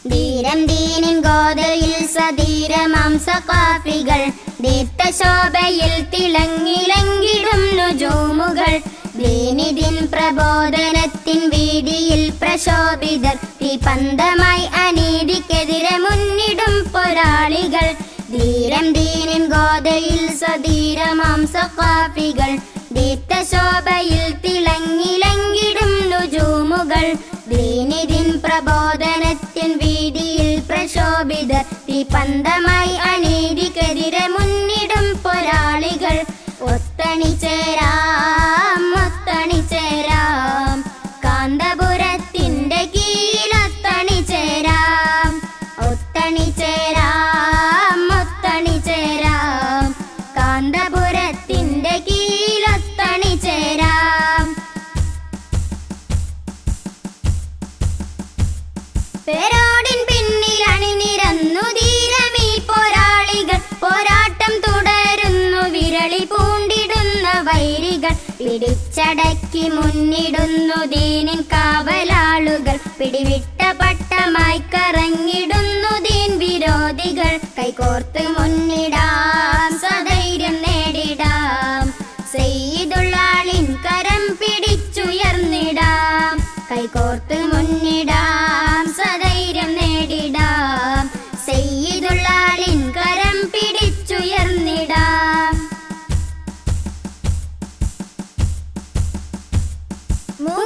ധീരം ദീനിൻ ഗോതയിൽ സധീരമാം സഖാഫികൾ ദീപ്തശോഭയിൽ തിളങ്ങിലങ്ങിടും നുജൂമുകൾ ദീനിദിൻ പ്രബോധനത്തിൻ വീതിയിൽ പ്രശോഭിതർ തീപന്തമായി അനീതിക്കെതിരെ മുന്നിടും പോരാളികൾ ധീരം ദീനിൻ ഗോതയിൽ സധീരമാം സഖാഫികൾ ദീപ്തശോഭയിൽ തിളങ്ങിലങ്ങിടും നുജൂമുകൾ ദീനിദിൻ പ്രബോധനത്തിൻ വീതിയിൽ പ്രശോഭിതർ തീപന്തമായി അനീതിക്കെതിരെ മുന്നിടും പോരാളികൾ ഒത്തണിച്ചേരാം ഒത്തണിച്ചേരാം കാന്തപുരത്തിന്റെ കീഴിലൊത്തണിച്ചേരാം ഒത്തണിച്ചേരാം ഒത്തണിച്ചേരാം കാന്തപുരത്തിന്റെ കീഴിലൊത്തണിച്ചേരാം പേരോടിൻ പിന്നിൽ അണിനിരന്നു ധീരമീ പോരാളികൾ പോരാട്ടം തുടരുന്നു വിരളി പൂണ്ടിടുന്ന വൈരികൾ പിടിച്ചടക്കി മുന്നിടുന്നു ദീനിൻ കാവലാളുകൾ പിടിവിട്ട പട്ടമായി കറങ്ങിടുന്നു ദീൻ വിരോധികൾ കൈകോർത്ത് മുന്നിടാം സധൈര്യം നേടിടാം സയ്യിദുള്ളാളിൻ കരം പിടിച്ചുയർന്നിടാം കൈകോർത്ത് മുന്നിടാം സധൈര്യം നേടിടാം സയ്യിദുള്ളാളിൻ കരം പിടിച്ചുയർന്നിടാം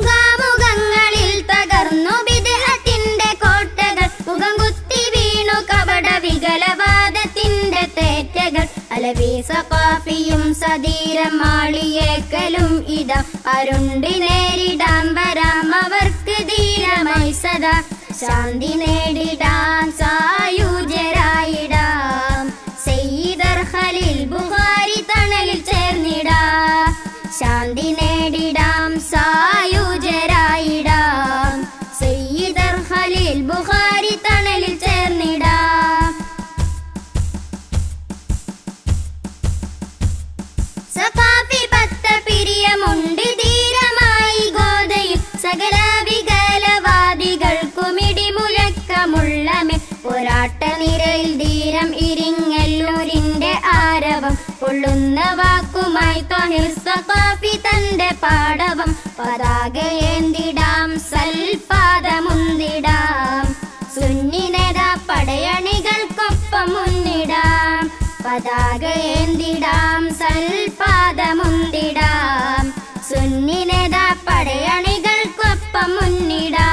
മുഖാമുഖങ്ങളിൽ തകർന്നു ബിദ്അത്തിന്റെ കോട്ടകൾ മുഖം കുത്തി വീണു കപട വികലവാദത്തിന്റെ തേറ്റകൾ അലവി സഖാഫിയും സധീരം മാളിയേക്കലും ഇതാ അരുണ്ടി നേരിടാൻ വരാം അവർക്ക് ധീരമായി സദാ ശാന്തി നേടിടാം സായുജ്യരായിടാം സയ്യിദർ ഖലീൽ ബുഖാരി തണലിൽ ചേർന്നിടാം ശാന്തി നേടിടാം സായുജ്യരായിടാം സയ്യിദർ ഖലീൽ ബുഖാരി തണലിൽ ചേർന്നിടാം സഖാഫി പത്ത പിരിയമുണ്ട് ധീരമായി ഗോതയിൽ സകല വികലവാദികൾക്കുമിടി മുഴക്കമുള്ളമേ പോരാട്ട നിരയിൽ ധീരം ഇരിങ്ങല്ലൂരിന്റെ ആരവം പൊള്ളുന്ന വാക്കുമായി ത്വാഹിർ സഖാഫി തന്റെ പാടവം പതാകയേന്തിടാം സൽപാദമുന്തിടാം സുന്നി നേതാ പടയണികൾക്കൊപ്പം മുന്നിടാം പതാകയേന്തിടാം സൽപാദമുന്തിടാം സുന്നി നേതാ പടയണികൾക്കൊപ്പം മുന്നിടാം